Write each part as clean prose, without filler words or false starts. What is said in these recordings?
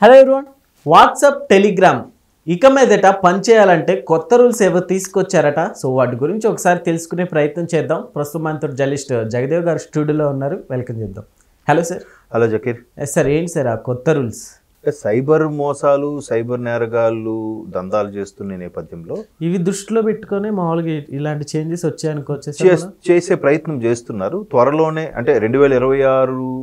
Hello everyone, WhatsApp Telegram ఇక మీదట పనిచేయాలంటే కొత్త రూల్స్ ఏవో తీసుకొచ్చారట. సో వాటి గురించి ఒకసారి తెలుసుకునే ప్రయత్నం చేద్దాం. ప్రస్తుతం మనతో జర్నలిస్ట్ జగదేవ్ గారు స్టూడియోలో ఉన్నారు. వెల్కమ్ చేద్దాం. Hello sir. Hello Zakir. Yes sir, ఏంటి సార్ ఆ కొత్త రూల్స్? సైబర్ మోసాలు, సైబర్ నేరగాళ్ళు దందాలు చేస్తున్న నేపథ్యంలో ఇవి దృష్టిలో పెట్టుకొని మామూలుగా ఇలాంటి చేంజెస్ వచ్చాయనుకోవచ్చు, చేసే ప్రయత్నం చేస్తున్నారు. త్వరలోనే అంటే 2026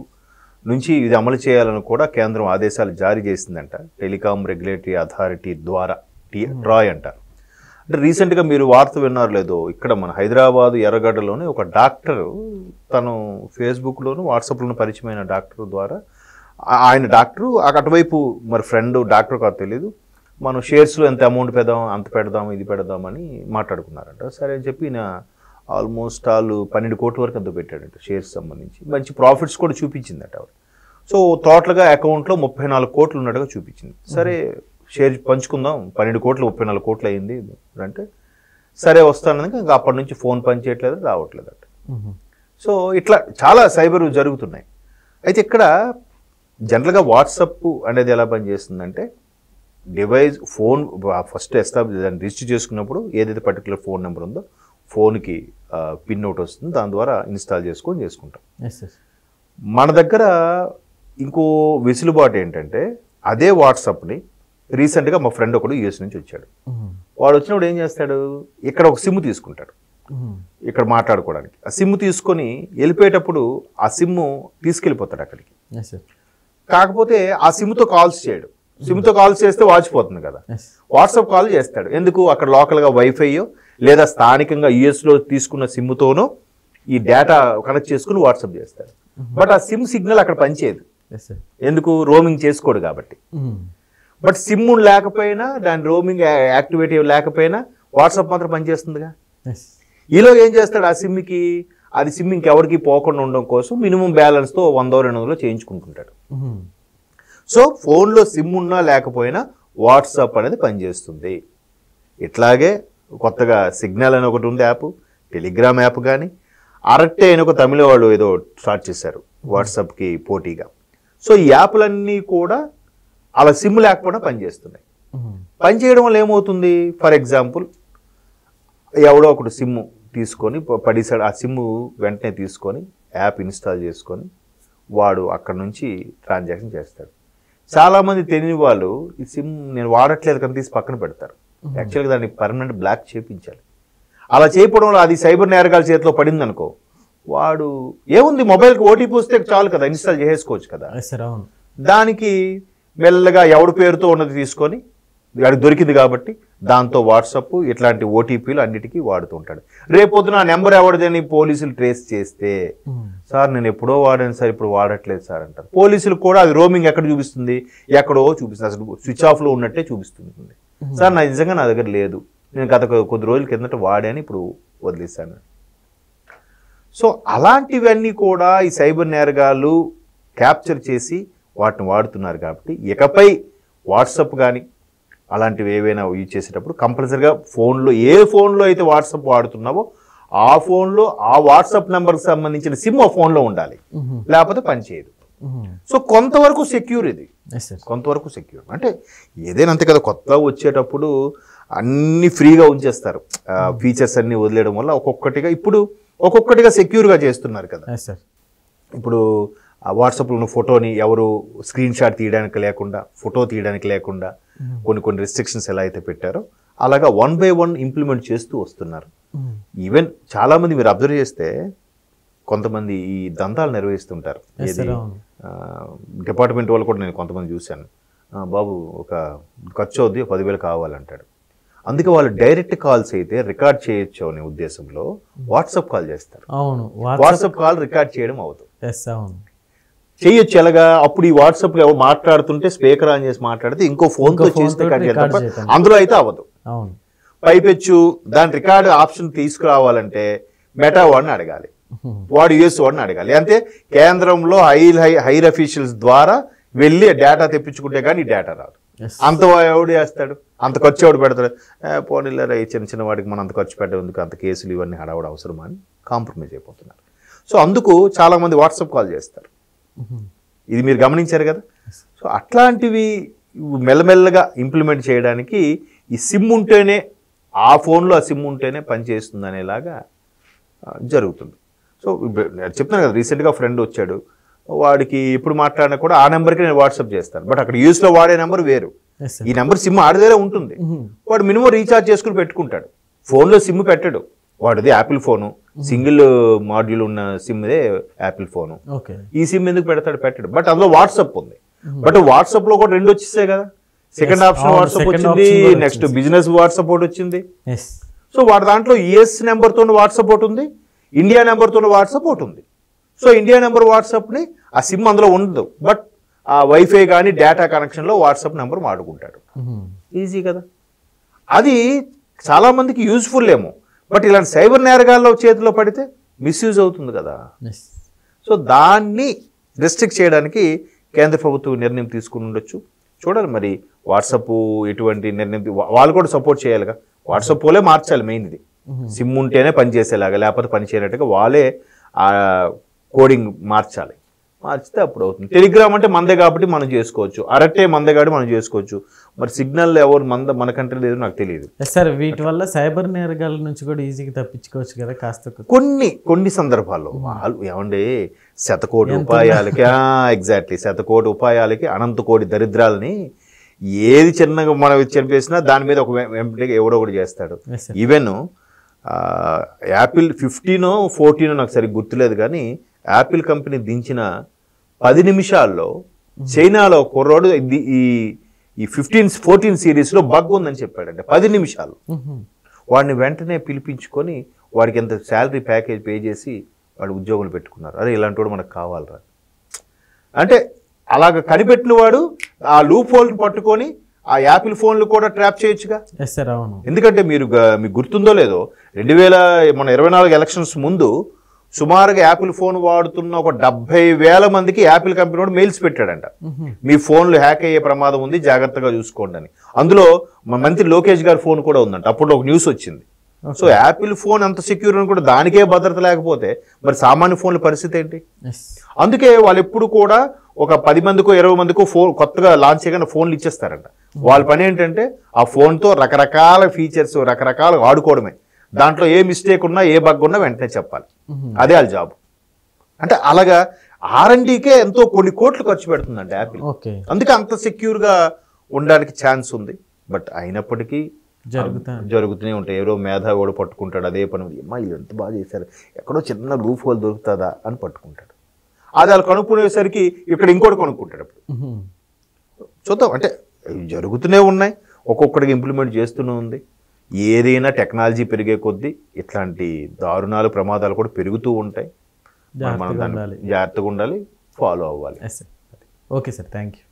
నుంచి ఇది అమలు చేయాలని కూడా కేంద్రం ఆదేశాలు జారీ చేసిందంట. టెలికాం రెగ్యులేటరీ అథారిటీ ద్వారా, ట్రాయ్ అంటారు. అంటే రీసెంట్గా మీరు వార్త విన్నారు లేదో, ఇక్కడ మన హైదరాబాద్ ఎర్రగడ్డలోనే ఒక డాక్టర్ తను ఫేస్బుక్లోను వాట్సాప్లోను పరిచయమైన డాక్టర్ ద్వారా, ఆయన డాక్టరు అటువైపు మరి ఫ్రెండ్ డాక్టర్ కాదు తెలియదు, మనం షేర్స్లో ఎంత అమౌంట్ పెడదాం అంత పెడదాం ఇది పెడదామని మాట్లాడుకున్నారంట. సరే అని చెప్పి ఈయన ఆల్మోస్ట్ 12 కోట్ల వరకు ఎంతో పెట్టాడంట షేర్స్ సంబంధించి. మంచి ప్రాఫిట్స్ కూడా చూపించిందట ఆవిడ. సో టోటల్గా అకౌంట్లో 34 కోట్లు ఉన్నట్టుగా చూపించింది. సరే షేర్ పంచుకుందాం, 12 కోట్లు 34 కోట్లు అయింది అంటే సరే వస్తానని ఇంకా అప్పటి నుంచి ఫోన్ పని చేయట్లేదు, రావట్లేదట. సో ఇట్లా చాలా సైబర్ జరుగుతున్నాయి. అయితే ఇక్కడ జనరల్గా వాట్సాప్ అనేది ఎలా పనిచేస్తుందంటే, డివైస్ ఫోన్ ఫస్ట్ దాన్ని రిజిస్టర్ చేసుకున్నప్పుడు ఏదైతే పర్టికులర్ ఫోన్ నెంబర్ ఉందో ఫోన్కి పిన్ ఒకటి వస్తుంది, దాని ద్వారా ఇన్స్టాల్ చేసుకుంటాం. మన దగ్గర ఇంకో వెసులుబాటు ఏంటంటే, అదే వాట్సాప్ని రీసెంట్గా మా ఫ్రెండ్ ఒకడు యూఎస్ నుంచి వచ్చాడు. వాడు వచ్చినప్పుడు ఏం చేస్తాడు, ఇక్కడ ఒక సిమ్ తీసుకుంటాడు ఇక్కడ మాట్లాడుకోవడానికి. ఆ సిమ్ తీసుకొని వెళ్ళిపోయేటప్పుడు ఆ సిమ్ తీసుకెళ్ళిపోతాడు అక్కడికి. కాకపోతే ఆ సిమ్తో కాల్స్ చేయడు. సిమ్తో కాల్స్ చేస్తే వాచిపోతుంది కదా, వాట్సాప్ కాల్ చేస్తాడు. ఎందుకు, అక్కడ లోకల్గా వైఫైయో లేదా స్థానికంగా యూఎస్లో తీసుకున్న సిమ్తోనో ఈ డేటా కనెక్ట్ చేసుకుని వాట్సాప్ చేస్తాడు. బట్ ఆ సిమ్ సిగ్నల్ అక్కడ పనిచేయదు. ఎందుకు, రోమింగ్ చేసుకోడు కాబట్టి. బట్ సిమ్ లేకపోయినా, దాని రోమింగ్ యాక్టివేట్ లేకపోయినా వాట్సాప్ మాత్రం పనిచేస్తుందిగా. ఈలో ఏం చేస్తాడు, ఆ సిమ్కి అది సిమ్ ఇంకెవరికి పోకుండా ఉండడం కోసం మినిమం బ్యాలెన్స్తో 100-200 చేయించుకుంటుంటాడు. సో ఫోన్లో సిమ్ ఉన్నా లేకపోయినా వాట్సాప్ అనేది పనిచేస్తుంది. ఇట్లాగే కొత్తగా సిగ్నల్ అని ఒకటి ఉంది యాప్, టెలిగ్రామ్ యాప్ కానీ, అరట్టే అని ఒక తమిళ వాళ్ళు ఏదో స్టార్ట్ చేశారు వాట్సాప్కి పోటీగా. సో ఈ యాప్లన్నీ కూడా అలా సిమ్ లేకపోయినా పనిచేస్తున్నాయి. పనిచేయడం వల్ల ఏమవుతుంది, ఫర్ ఎగ్జాంపుల్ ఎవడో ఒకటి సిమ్ తీసుకొని పడిసాడు, ఆ సిమ్ వెంటనే తీసుకొని యాప్ ఇన్స్టాల్ చేసుకొని వాడు అక్కడ నుంచి ట్రాన్సాక్షన్ చేస్తాడు. చాలామంది తెలియని వాళ్ళు ఈ సిమ్ నేను వాడట్లేదు కానీ తీసి పక్కన పెడతారు. యాక్చువల్గా దాన్ని పర్మనెంట్ బ్లాక్ చేయించాలి. అలా చేయడం వల్ల అది సైబర్ నేరగాల చేతిలో పడింది అనుకో, వాడు ఏముంది మొబైల్కి ఓటీపీ వస్తే చాలు కదా, ఇన్స్టాల్ చేసుకోవచ్చు కదా. దానికి మెల్లగా ఎవడి పేరుతో ఉన్నది తీసుకొని వాడికి దొరికింది కాబట్టి దాంతో వాట్సాప్ ఇట్లాంటి ఓటీపీలు అన్నిటికీ వాడుతూ ఉంటాడు. రేపొద్దున ఆ నెంబర్ ఎవరిదని పోలీసులు ట్రేస్ చేస్తే, సార్ నేను ఎప్పుడో వాడాను సార్ ఇప్పుడు వాడట్లేదు సార్ అంటారు. పోలీసులు కూడా అది రోమింగ్ ఎక్కడ చూపిస్తుంది, ఎక్కడో చూపిస్తుంది, అసలు స్విచ్ ఆఫ్లో ఉన్నట్టే చూపిస్తుంది. సార్ నా నిజంగా నా దగ్గర లేదు, నేను గత కొద్ది రోజుల కిందట వాడాను ఇప్పుడు వదిలేశాను. సో అలాంటివన్నీ కూడా ఈ సైబర్ నేరగాళ్ళు క్యాప్చర్ చేసి వాటిని వాడుతున్నారు. కాబట్టి ఇకపై వాట్సాప్ కానీ అలాంటివి ఏవైనా యూజ్ చేసేటప్పుడు కంపల్సరీగా ఫోన్లో ఏ ఫోన్లో అయితే వాట్సాప్ వాడుతున్నావో ఆ ఫోన్లో ఆ వాట్సాప్ నెంబర్కి సంబంధించిన సిమ్ ఆ ఫోన్లో ఉండాలి, లేకపోతే పనిచేయదు. సో కొంతవరకు సెక్యూర్ ఇది, కొంతవరకు సెక్యూర్. అంటే ఏదైనా అంతే కదా, కొత్తగా వచ్చేటప్పుడు అన్ని ఫ్రీగా ఉంచేస్తారు, ఫీచర్స్ అన్ని వదిలేయడం వల్ల ఒక్కొక్కటిగా సెక్యూర్గా చేస్తున్నారు కదా. ఇప్పుడు వాట్సాప్లో ఉన్న ఫోటోని ఎవరు స్క్రీన్ షాట్ తీయడానికి లేకుండా, ఫోటో తీయడానికి లేకుండా కొన్ని రెస్ట్రిక్షన్స్ ఎలా అయితే పెట్టారో అలాగా 1 by 1 ఇంప్లిమెంట్ చేస్తూ వస్తున్నారు. ఈవెన్ చాలామంది మీరు అబ్జర్వ్ చేస్తే కొంతమంది ఈ దంతాలు నిర్వహిస్తుంటారు. ఏది డిపార్ట్మెంట్ వాళ్ళు కూడా నేను కొంతమంది చూశాను, బాబు ఒక ఖర్చు అవుద్ది 10,000 కావాలంటాడు. అందుకే వాళ్ళు డైరెక్ట్ కాల్స్ అయితే రికార్డ్ చేయొచ్చు అనే ఉద్దేశంలో వాట్సాప్ కాల్ చేస్తారు. వాట్సాప్ కాల్ రికార్డ్ చేయడం అవుతుంది, చేయొచ్చు. ఎలాగా, అప్పుడు ఈ వాట్సాప్లో ఎవరు మాట్లాడుతుంటే స్పీకర్ ఆన్ చేసి మాట్లాడితే ఇంకో ఫోన్తో చేస్తే అందులో అయితే అవ్వదు. పైపెచ్చు దాని రికార్డు ఆప్షన్ తీసుకురావాలంటే మెటా వాడిని అడగాలి, వాడు యూఎస్ వాడిని అడగాలి. అంటే కేంద్రంలో హైర్ అఫీషియల్స్ ద్వారా వెళ్ళి డేటా తెప్పించుకుంటే కానీ డేటా రాదు. అంత ఎవడు చేస్తాడు, అంత ఖర్చు ఎవడు పెడతాడు, పోనీలే చిన్న వాడికి మనం అంత ఖర్చు పెట్టేందుకు అంత కేసులు ఇవన్నీ హడావుడు అవసరమా అని కాంప్రమైజ్ అయిపోతున్నారు. సో అందుకు చాలామంది వాట్సాప్ కాల్ చేస్తారు. ఇది మీరు గమనించారు కదా. సో అట్లాంటివి మెల్లమెల్లగా ఇంప్లిమెంట్ చేయడానికి ఈ సిమ్ ఉంటేనే, ఆ ఫోన్లో ఆ సిమ్ ఉంటేనే పనిచేస్తుంది అనేలాగా జరుగుతుంది. సో చెప్తున్నాను కదా, రీసెంట్గా ఫ్రెండ్ వచ్చాడు, వాడికి ఎప్పుడు మాట్లాడినా కూడా ఆ నెంబర్కి నేను వాట్సాప్ చేస్తాను. బట్ అక్కడ యూస్లో వాడే నెంబర్ వేరు, ఈ నెంబర్ సిమ్ ఆడిదేరే ఉంటుంది. వాడు మినిమం రీఛార్జ్ చేసుకుని పెట్టుకుంటాడు, ఫోన్లో సిమ్ పెట్టాడు. వాడిది యాపిల్ ఫోను, సింగిల్ మాడ్యూల్ ఉన్న సిమ్దే యాపిల్ ఫోను. ఈ సిమ్ ఎందుకు పెట్టాడు. బట్ అందులో వాట్సాప్ ఉంది. బట్ వాట్సాప్లో కూడా 2 వచ్చేసాయి కదా. సెకండ్ ఆప్షన్ వాట్సాప్ వచ్చింది, నెక్స్ట్ బిజినెస్ వాట్సాప్ ఒకటి వచ్చింది. సో వాడి దాంట్లో యుఎస్ నెంబర్తో వాట్సాప్ ఒకటి ఉంది, ఇండియా నెంబర్తో వాట్సాప్ ఒకటి ఉంది. సో ఇండియా నెంబర్ వాట్సాప్ని ఆ సిమ్ అందులో ఉండదు, బట్ ఆ వైఫై కానీ డేటా కనెక్షన్లో వాట్సాప్ నెంబర్ వాడుకుంటాడు. ఈజీ కదా. అది చాలామందికి యూజ్ఫుల్ ఏమో, బట్ ఇలాంటి సైబర్ నేరగాల్లో చేతిలో పడితే మిస్యూజ్ అవుతుంది కదా. సో దాన్ని రెస్ట్రిక్ట్ చేయడానికి కేంద్ర ప్రభుత్వం నిర్ణయం తీసుకుని ఉండొచ్చు. చూడాలి మరి వాట్సాప్ ఎటువంటి నిర్ణయం, వాళ్ళు కూడా సపోర్ట్ చేయాలిగా. వాట్సాప్ పోలే మార్చాలి మెయిన్, ఇది సిమ్ ఉంటేనే పనిచేసేలాగా, లేకపోతే పని చేయనట్టుగా వాళ్ళే ఆ కోడింగ్ మార్చాలి. మార్చితే అప్పుడు అవుతుంది. టెలిగ్రామ్ అంటే మందే కాబట్టి మనం చేసుకోవచ్చు, అరటే మందే కాబట్టి మనం చేసుకోవచ్చు. మరి సిగ్నల్ ఎవరు మన కంట్రీ లేదు నాకు తెలియదు. సార్ వీటి వల్ల సైబర్ నేరగాల నుంచి కూడా ఈజీగా తప్పించుకోవచ్చు కదా కాస్త. కొన్ని సందర్భాల్లో వాళ్ళు ఏమంటే 100 కోటి ఉపాయాలకి, ఎగ్జాక్ట్లీ 100 కోటి ఉపాయాలకి అనంత కోటి దరిద్రాలని ఏది చిన్నగా మనం చంపేసినా దాని మీద ఒక వెంటనే ఎవడో ఒకటి చేస్తాడు. ఈవెన్ యాపిల్ 15 or 14 నాకు సరిగ్గా గుర్తులేదు కానీ యాపిల్ కంపెనీ దించిన 10 నిమిషాల్లో చైనాలో కుర్రోడు ఈ 14 సిరీస్లో బగ్ ఉందని చెప్పాడంటే 10 నిమిషాలు. వాడిని వెంటనే పిలిపించుకొని వాడికి ఎంత శాలరీ ప్యాకేజ్ పే చేసి వాడు ఉద్యోగులు పెట్టుకున్నారు. అరే ఇలాంటి వాడు మనకు కావాలరా అంటే అలాగ కనిపెట్టిన వాడు ఆ లూప్ హోల్ని పట్టుకొని ఆ యాపిల్ ఫోన్లు కూడా ట్రాప్ చేయొచ్చుగా. ఎందుకంటే మీకు గుర్తుందో లేదో 2024 ఎలక్షన్స్ ముందు సుమారుగా యాపిల్ ఫోన్ వాడుతున్న ఒక 70,000 మందికి యాపిల్ కంపెనీ వాడు మెయిల్స్ పెట్టాడంట, మీ ఫోన్లు హ్యాక్ అయ్యే ప్రమాదం ఉంది జాగ్రత్తగా చూసుకోండి అని. అందులో మంత్రి లోకేష్ గారి ఫోన్ కూడా ఉందంట. అప్పుడు ఒక న్యూస్ వచ్చింది. సో యాపిల్ ఫోన్ అంత సెక్యూర్ అని కూడా దానికే భద్రత లేకపోతే మరి సామాన్య ఫోన్ల పరిస్థితి ఏంటి? అందుకే వాళ్ళు ఎప్పుడు కూడా ఒక 10 మందికో 20 మందికో ఫోన్ కొత్తగా లాంచ్ చేయగానే ఫోన్లు ఇచ్చేస్తారంట. వాళ్ళ పని ఏంటంటే ఆ ఫోన్తో రకరకాల ఫీచర్స్ రకరకాల ఆడుకోవడమే. దాంట్లో ఏ మిస్టేక్ ఉన్నా ఏ బగ్ ఉన్నా వెంటనే చెప్పాలి. అదే వాళ్ళ జాబ్. అంటే అలాగా R&Dకే ఎంతో కొన్ని కోట్లు ఖర్చు పెడుతుందంట యాపిల్. అందుకే అంత సెక్యూర్గా ఉండడానికి ఛాన్స్ ఉంది. బట్ అయినప్పటికీ జరుగుతూనే ఉంటాయి. ఎవరో మేధావి పట్టుకుంటాడు, అదే పని అమ్మా ఇది ఎంత బాగా చేశారు, ఎక్కడో చిన్న లూప్ హోల్ దొరుకుతుందా అని పట్టుకుంటాడు. అది వాళ్ళు కనుక్కునేసరికి ఇక్కడ ఇంకోటి కొనుక్కుంటాడు. అప్పుడు చూద్దాం. అంటే జరుగుతూనే ఉన్నాయి, ఒక్కొక్కడికి ఇంప్లిమెంట్ చేస్తూనే ఉంది. ఏదైనా టెక్నాలజీ పెరిగే కొద్దీ ఇట్లాంటి దారుణాలు ప్రమాదాలు కూడా పెరుగుతూ ఉంటాయి. మనం దాన్ని జాగ్రత్తగా ఉండాలి, ఫాలో అవ్వాలి. Okay sir, thank you.